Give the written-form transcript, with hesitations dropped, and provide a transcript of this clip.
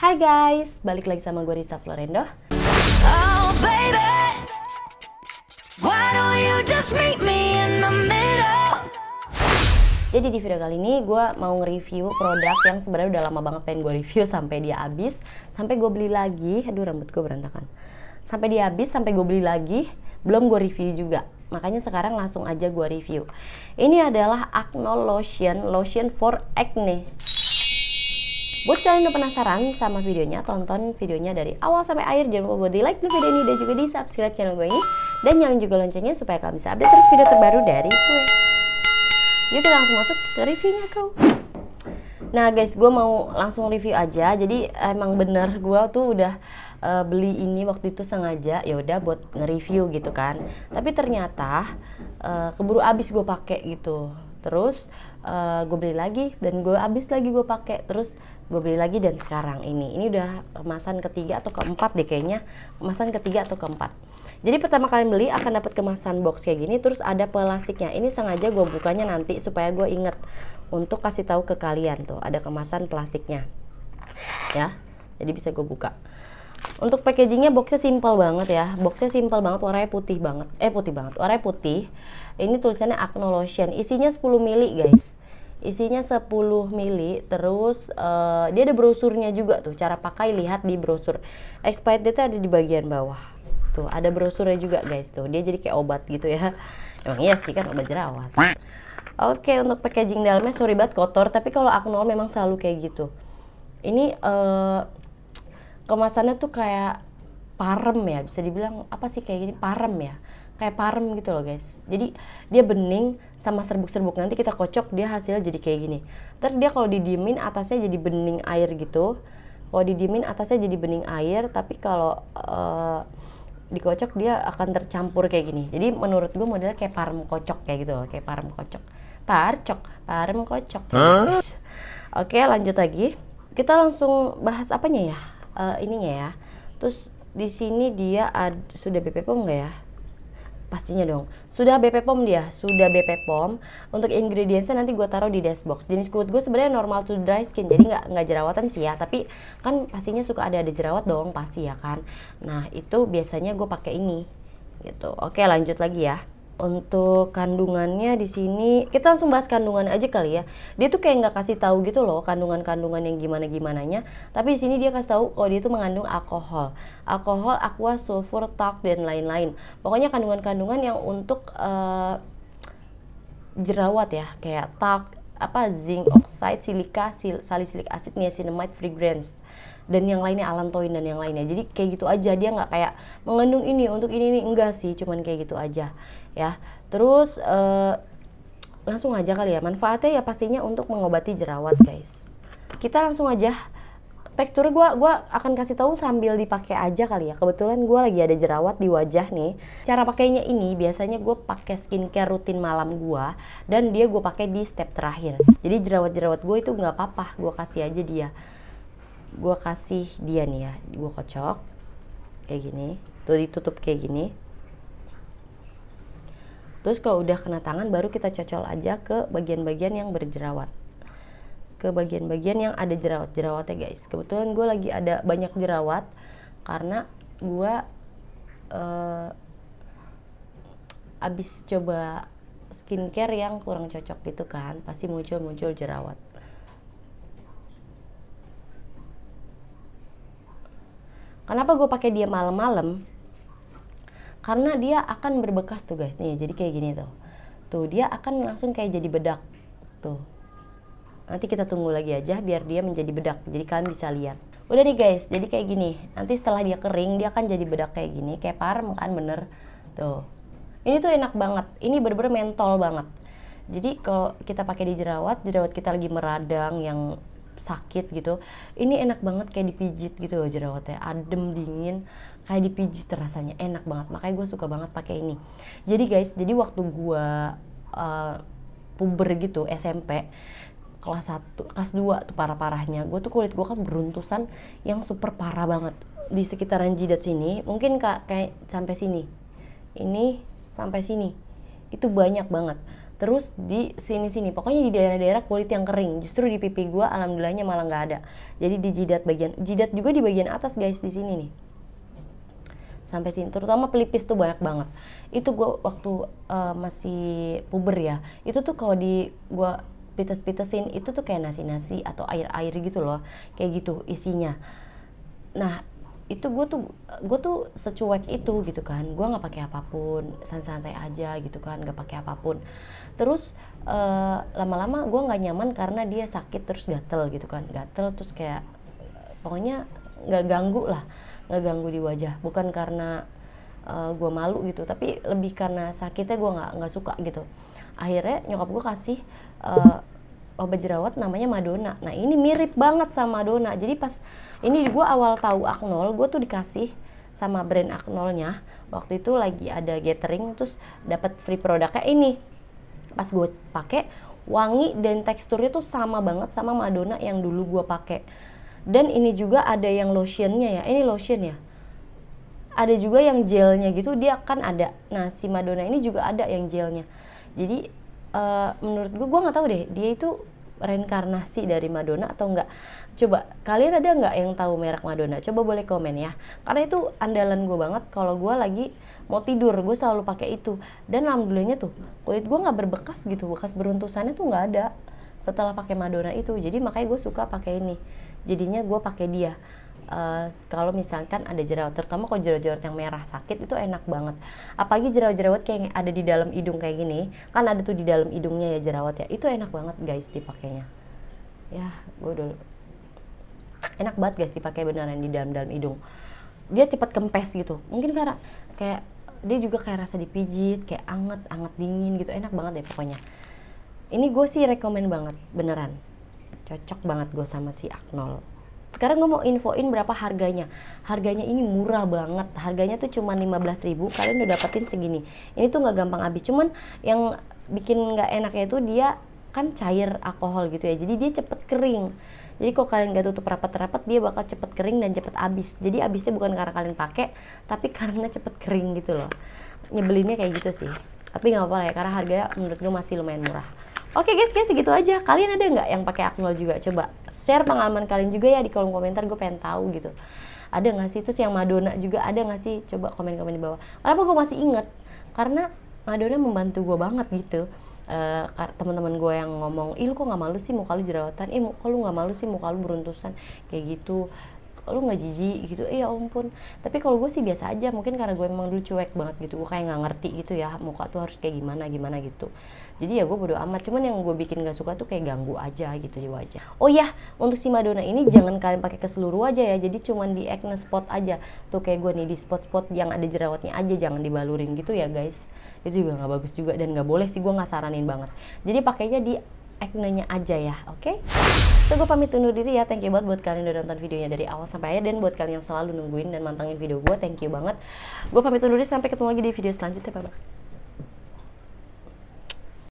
Hai guys, balik lagi sama gue Risa Florendo. Oh baby, why don't you just meet me in the middle? Jadi di video kali ini gue mau nge-review produk yang sebenarnya udah lama banget pengen gue review sampai dia habis, sampai gue beli lagi. Aduh, rambut gue berantakan. Sampai dia habis, sampai gue beli lagi, belum gue review juga. Makanya sekarang langsung aja gue review. Ini adalah Acne Lotion for Acne. Buat kalian yang penasaran sama videonya, tonton videonya dari awal sampai akhir. Jangan lupa buat di like dulu video ini dan juga di subscribe channel gue ini. Dan nyalain juga loncengnya supaya kalian bisa update terus video terbaru dari gue. Yuk kita langsung masuk ke reviewnya kau. Nah guys, gue mau langsung review aja. Jadi emang bener gue tuh udah beli ini waktu itu sengaja ya udah buat nge-review gitu kan. Tapi ternyata keburu abis gue pakai gitu. Terus gue beli lagi dan gue habis lagi gue pakai. Terus gue beli lagi dan sekarang ini udah kemasan ketiga atau keempat deh kayaknya. Kemasan ketiga atau keempat. Jadi pertama kalian beli akan dapat kemasan box kayak gini, terus ada plastiknya. Ini sengaja gue bukanya nanti supaya gue inget untuk kasih tahu ke kalian tuh ada kemasan plastiknya, ya. Jadi bisa gue buka. Untuk packagingnya boxnya simple banget ya, boxnya simple banget, warnanya putih banget, warnanya putih. Ini tulisannya Acne Lotion, isinya 10 ml guys. Isinya 10 ml, terus dia ada brosurnya juga tuh, cara pakai lihat di brosur. Expired date ada di bagian bawah. Tuh, ada brosurnya juga guys tuh. Dia jadi kayak obat gitu ya. Emang iya sih kan obat jerawat. Oke, untuk packaging dalamnya sorry banget kotor, tapi kalau Acne memang selalu kayak gitu. Ini kemasannya tuh kayak parem ya, bisa dibilang apa sih kayak gini, parem ya. Kayak parem gitu loh guys. Jadi dia bening sama serbuk-serbuk. Nanti kita kocok dia hasilnya jadi kayak gini. Terus dia kalau didiemin atasnya jadi bening air gitu. Kalau didiemin atasnya jadi bening air, tapi kalau dikocok dia akan tercampur kayak gini. Jadi menurut gue modelnya kayak parem kocok kayak gitu loh, kayak parem kocok. Parem kocok. Oke, lanjut lagi. Kita langsung bahas apanya ya? Ininya ya. Terus di sini dia sudah BP POM nggak ya? Pastinya dong, sudah BP POM dia, sudah BP POM. Untuk ingredientsnya nanti gue taruh di dashbox. Jenis kulit gue sebenarnya normal to dry skin, jadi nggak jerawatan sih ya. Tapi kan pastinya suka ada jerawat dong, pasti ya kan. Nah itu biasanya gue pakai ini, gitu. Oke lanjut lagi ya. Untuk kandungannya di sini kita langsung bahas kandungannya aja kali ya. Dia tuh kayak nggak kasih tahu gitu loh kandungan-kandungan yang gimana-gimananya. Tapi di sini dia kasih tahu kalau dia tuh mengandung alkohol, aqua, sulfur, talc dan lain-lain. Pokoknya kandungan-kandungan yang untuk jerawat ya, kayak talc, zinc oxide, silika, salicylic acid, niacinamide, fragrance dan yang lainnya, allantoin dan yang lainnya. Jadi kayak gitu aja, dia nggak kayak mengandung ini untuk ini enggak sih, cuman kayak gitu aja ya. Terus langsung aja kali ya, manfaatnya ya pastinya untuk mengobati jerawat guys. Kita langsung aja, teksturnya gua akan kasih tahu sambil dipakai aja kali ya. Kebetulan gue lagi ada jerawat di wajah nih. Cara pakainya ini biasanya gue pakai skincare rutin malam gue, dan dia gue pakai di step terakhir. Jadi jerawat gue itu nggak apa-apa, gue kasih aja dia. Gue kasih dia nih ya, gue kocok kayak gini, tuh ditutup kayak gini. Terus kalau udah kena tangan baru kita cocol aja ke bagian-bagian yang berjerawat, ke bagian-bagian yang ada jerawatnya guys. Kebetulan gue lagi ada banyak jerawat karena gue abis coba skincare yang kurang cocok gitu kan, pasti muncul jerawat. Kenapa gue pakai dia malam-malam? Karena dia akan berbekas tuh guys nih, jadi kayak gini tuh. Tuh dia akan langsung kayak jadi bedak. Tuh. Nanti kita tunggu lagi aja biar dia menjadi bedak. Jadi kalian bisa lihat. Udah nih guys, jadi kayak gini. Nanti setelah dia kering dia akan jadi bedak kayak gini, kayak parem kan, bener. Tuh. Ini tuh enak banget. Ini bener-bener mentol banget. Jadi kalau kita pakai di jerawat kita lagi meradang yang sakit gitu, ini enak banget kayak dipijit gitu loh jerawatnya, adem dingin kayak dipijit, rasanya enak banget. Makanya gue suka banget pakai ini. Jadi guys, jadi waktu gue puber gitu SMP kelas 1, kelas 2 tuh parah-parahnya, gue tuh kulit gue kan beruntusan yang super parah banget di sekitaran jidat sini, mungkin kayak sampai sini, ini sampai sini itu banyak banget. terus di sini-sini, pokoknya di daerah-daerah kulit yang kering. Justru di pipi gue alhamdulillahnya malah nggak ada. Jadi di jidat, bagian jidat juga di bagian atas guys, di sini nih sampai sini, terutama pelipis tuh banyak banget. Itu gue waktu masih puber ya, itu tuh kalau di gue pites-pitesin itu tuh kayak nasi-nasi atau air-air gitu loh, kayak gitu isinya. Nah itu gue tuh secuek itu gitu kan, gue nggak pakai apapun, santai-santai aja gitu kan, nggak pakai apapun. Terus lama-lama gue nggak nyaman karena dia sakit terus gatel gitu kan, gatel terus kayak pokoknya nggak ganggu lah, nggak ganggu di wajah, bukan karena gue malu gitu, tapi lebih karena sakitnya gue nggak suka gitu. Akhirnya nyokap gue kasih obat jerawat namanya Madonna. Nah ini mirip banget sama Madonna. Jadi pas ini gue awal tahu Aknol, gue tuh dikasih sama brand Aknolnya. Waktu itu lagi ada gathering, terus dapat free produknya ini. Pas gue pakai, wangi dan teksturnya tuh sama banget sama Madonna yang dulu gue pakai. Dan ini juga ada yang lotionnya ya, ini lotion ya. Ada juga yang gelnya gitu, dia kan ada. Nah si Madonna ini juga ada yang gelnya. Jadi menurut gue nggak tahu deh, dia itu reinkarnasi dari Madonna atau enggak. Coba kalian ada nggak yang tahu merek Madonna? Coba boleh komen ya. Karena itu andalan gue banget. Kalau gue lagi mau tidur, gue selalu pakai itu. Dan alhamdulillahnya tuh kulit gue nggak berbekas gitu, bekas beruntusannya tuh nggak ada setelah pakai Madonna itu. Jadi makanya gue suka pakai ini. Jadinya gue pakai dia. Kalau misalkan ada jerawat, terutama kalau jerawat-jerawat yang merah sakit itu enak banget. Apalagi jerawat-jerawat kayak ada di dalam hidung kayak gini, kan ada tuh di dalam hidungnya ya jerawat ya, itu enak banget guys dipakainya. Ya, gue dulu enak banget guys dipakai beneran di dalam hidung. Dia cepat kempes gitu. Mungkin karena kayak dia juga kayak rasa dipijit, kayak anget dingin gitu, enak banget deh pokoknya. Ini gue sih rekomen banget, beneran. Cocok banget gue sama si Aknol. Sekarang gue mau infoin berapa harganya. Harganya ini murah banget. Harganya tuh cuma 15.000. Kalian udah dapetin segini. Ini tuh nggak gampang habis. Cuman yang bikin nggak enaknya itu dia kan cair alkohol gitu ya. Jadi dia cepet kering. Jadi kalau kalian nggak tutup rapat-rapat, dia bakal cepet kering dan cepet habis. Jadi habisnya bukan karena kalian pakai, tapi karena cepet kering gitu loh. Nyebelinnya kayak gitu sih. Tapi nggak apa-apa lah ya, karena harganya menurut gue masih lumayan murah. Oke guys, segitu aja. Kalian ada nggak yang pakai Aknol juga? Coba share pengalaman kalian juga ya di kolom komentar, gue pengen tahu gitu. Ada nggak sih? Terus yang Madonna juga ada nggak sih? Coba komen-komen di bawah. Kenapa gue masih inget? Karena Madonna membantu gue banget gitu. Teman-teman gue yang ngomong, ih lu kok nggak malu sih muka lu jerawatan? Kok lu nggak malu sih muka lu beruntusan? Kayak gitu. Lu nggak jijik gitu, ya ampun. Tapi kalau gue sih biasa aja, mungkin karena gue emang dulu cuek banget gitu, gue kayak nggak ngerti gitu ya muka tuh harus kayak gimana gitu. Jadi ya gue bodo amat. Cuman yang gue bikin gak suka tuh kayak ganggu aja gitu di wajah. Oh ya, untuk si Madonna ini jangan kalian pakai ke seluruh wajah ya, jadi cuman di acne spot aja. Tuh kayak gue nih di spot-spot yang ada jerawatnya aja, jangan dibalurin gitu ya guys. Itu juga nggak bagus juga dan nggak boleh sih, gue nggak saranin banget. Jadi pakainya di acne-nya aja ya, oke? So gue pamit undur diri ya. Thank you banget buat kalian udah nonton videonya dari awal sampai akhir, dan buat kalian yang selalu nungguin dan mantengin video gue, thank you banget. Gue pamit undur diri, sampai ketemu lagi di video selanjutnya. Bye bye.